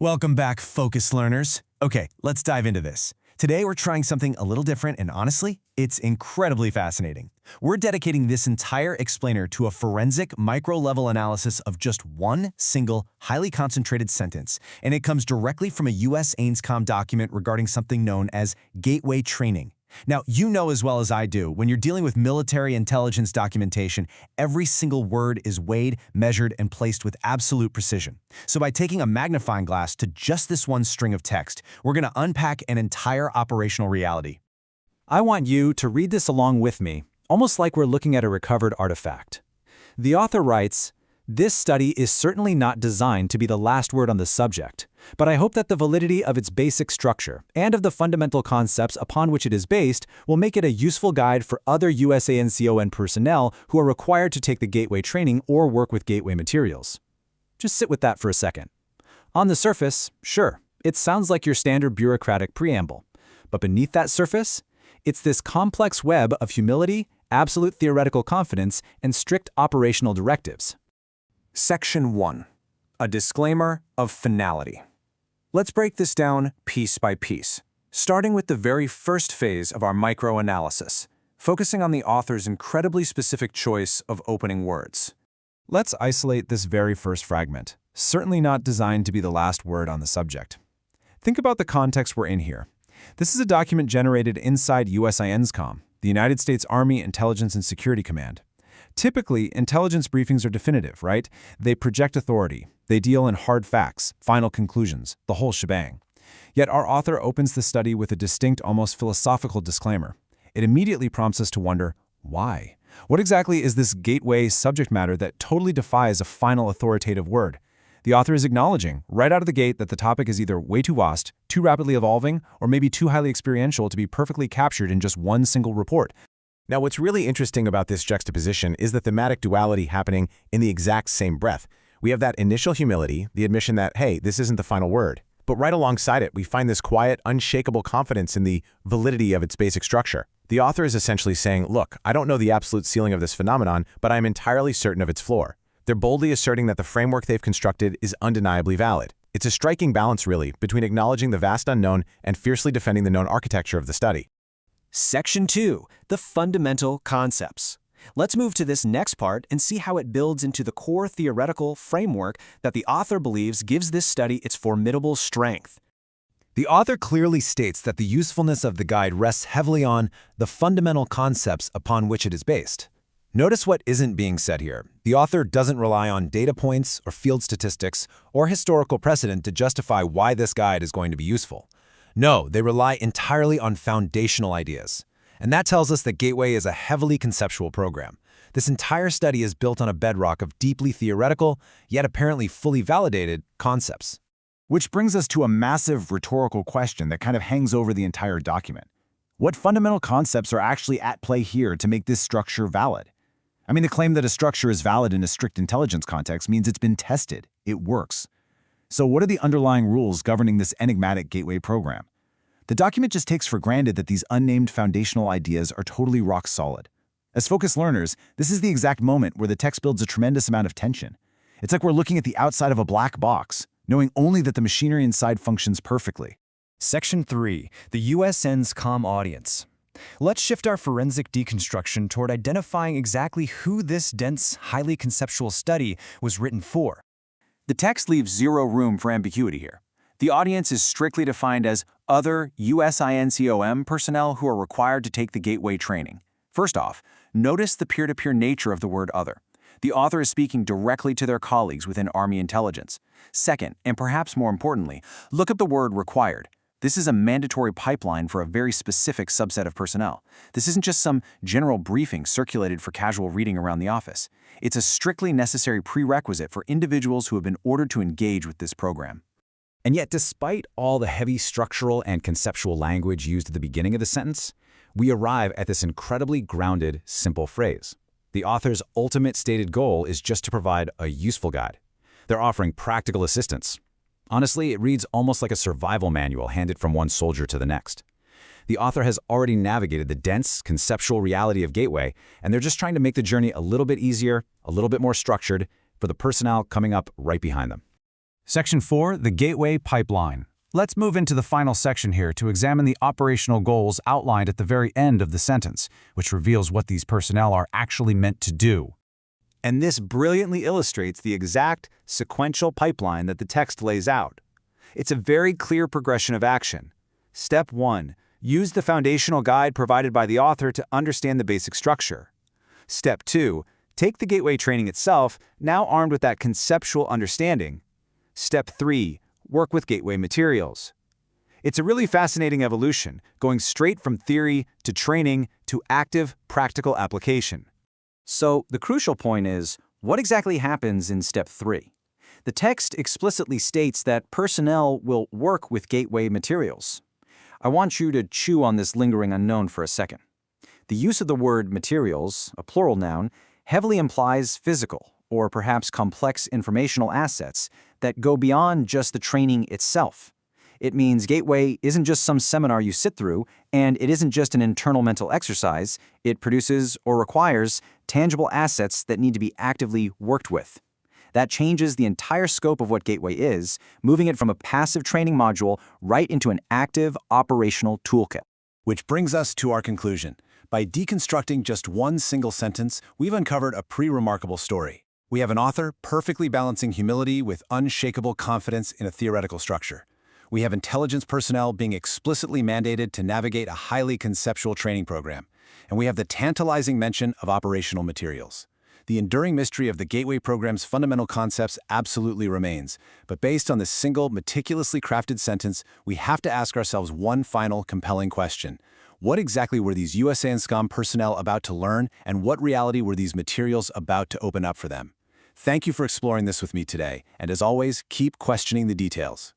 Welcome back, focus learners. Okay, let's dive into this. Today, we're trying something a little different, and honestly, it's incredibly fascinating. We're dedicating this entire explainer to a forensic micro-level analysis of just one single, highly concentrated sentence, and it comes directly from a US AINSCOM document regarding something known as gateway training. Now, you know as well as I do, when you're dealing with military intelligence documentation, every single word is weighed, measured, and placed with absolute precision. So by taking a magnifying glass to just this one string of text, we're going to unpack an entire operational reality. I want you to read this along with me, almost like we're looking at a recovered artifact. The author writes, "This study is certainly not designed to be the last word on the subject, but I hope that the validity of its basic structure and of the fundamental concepts upon which it is based will make it a useful guide for other USANCON personnel who are required to take the Gateway training or work with Gateway materials." Just sit with that for a second. On the surface, sure, it sounds like your standard bureaucratic preamble, but beneath that surface, it's this complex web of humility, absolute theoretical confidence, and strict operational directives. Section 1. A disclaimer of finality. Let's break this down piece by piece, starting with the very first phase of our microanalysis, focusing on the author's incredibly specific choice of opening words. Let's isolate this very first fragment, certainly not designed to be the last word on the subject. Think about the context we're in here. This is a document generated inside USINSCOM, the United States Army Intelligence and Security Command. Typically, intelligence briefings are definitive, right? They project authority. They deal in hard facts, final conclusions, the whole shebang. Yet our author opens the study with a distinct, almost philosophical disclaimer. It immediately prompts us to wonder, why? What exactly is this gateway subject matter that totally defies a final authoritative word? The author is acknowledging, right out of the gate, that the topic is either way too vast, too rapidly evolving, or maybe too highly experiential to be perfectly captured in just one single report. Now, what's really interesting about this juxtaposition is the thematic duality happening in the exact same breath. We have that initial humility, the admission that, hey, this isn't the final word. But right alongside it, we find this quiet, unshakable confidence in the validity of its basic structure. The author is essentially saying, look, I don't know the absolute ceiling of this phenomenon, but I'm entirely certain of its floor. They're boldly asserting that the framework they've constructed is undeniably valid. It's a striking balance, really, between acknowledging the vast unknown and fiercely defending the known architecture of the study. Section 2. The fundamental concepts. Let's move to this next part and see how it builds into the core theoretical framework that the author believes gives this study its formidable strength. The author clearly states that the usefulness of the guide rests heavily on the fundamental concepts upon which it is based. Notice what isn't being said here. The author doesn't rely on data points or field statistics or historical precedent to justify why this guide is going to be useful. No, they rely entirely on foundational ideas. And that tells us that Gateway is a heavily conceptual program. This entire study is built on a bedrock of deeply theoretical, yet apparently fully validated, concepts. Which brings us to a massive rhetorical question that kind of hangs over the entire document. What fundamental concepts are actually at play here to make this structure valid? I mean, the claim that a structure is valid in a strict intelligence context means it's been tested. It works. So what are the underlying rules governing this enigmatic Gateway program? The document just takes for granted that these unnamed foundational ideas are totally rock solid. As focused learners, this is the exact moment where the text builds a tremendous amount of tension. It's like we're looking at the outside of a black box, knowing only that the machinery inside functions perfectly. Section 3. The USNSCOM audience. Let's shift our forensic deconstruction toward identifying exactly who this dense, highly conceptual study was written for. The text leaves zero room for ambiguity here. The audience is strictly defined as other USINCOM personnel who are required to take the Gateway training. First off, notice the peer-to-peer nature of the word other. The author is speaking directly to their colleagues within Army intelligence. Second, and perhaps more importantly, look up the word required. This is a mandatory pipeline for a very specific subset of personnel. This isn't just some general briefing circulated for casual reading around the office. It's a strictly necessary prerequisite for individuals who have been ordered to engage with this program. And yet, despite all the heavy structural and conceptual language used at the beginning of the sentence, we arrive at this incredibly grounded, simple phrase. The author's ultimate stated goal is just to provide a useful guide. They're offering practical assistance. Honestly, it reads almost like a survival manual handed from one soldier to the next. The author has already navigated the dense, conceptual reality of Gateway, and they're just trying to make the journey a little bit easier, a little bit more structured, for the personnel coming up right behind them. Section 4, the Gateway Pipeline. Let's move into the final section here to examine the operational goals outlined at the very end of the sentence, which reveals what these personnel are actually meant to do. And this brilliantly illustrates the exact sequential pipeline that the text lays out. It's a very clear progression of action. Step 1. Use the foundational guide provided by the author to understand the basic structure. Step 2. Take the Gateway training itself, now armed with that conceptual understanding. Step 3. Work with Gateway materials. It's a really fascinating evolution, going straight from theory to training to active, practical application. So the crucial point is, what exactly happens in Step 3? The text explicitly states that personnel will work with Gateway materials. I want you to chew on this lingering unknown for a second. The use of the word materials, a plural noun, heavily implies physical or perhaps complex informational assets that go beyond just the training itself. It means Gateway isn't just some seminar you sit through, and it isn't just an internal mental exercise. It produces or requires tangible assets that need to be actively worked with. That changes the entire scope of what Gateway is, moving it from a passive training module right into an active operational toolkit. Which brings us to our conclusion. By deconstructing just one single sentence, we've uncovered a pretty remarkable story. We have an author perfectly balancing humility with unshakable confidence in a theoretical structure. We have intelligence personnel being explicitly mandated to navigate a highly conceptual training program. And we have the tantalizing mention of operational materials. The enduring mystery of the Gateway program's fundamental concepts absolutely remains, but based on this single, meticulously crafted sentence, we have to ask ourselves one final, compelling question. What exactly were these USANSCOM personnel about to learn, and what reality were these materials about to open up for them? Thank you for exploring this with me today, and as always, keep questioning the details.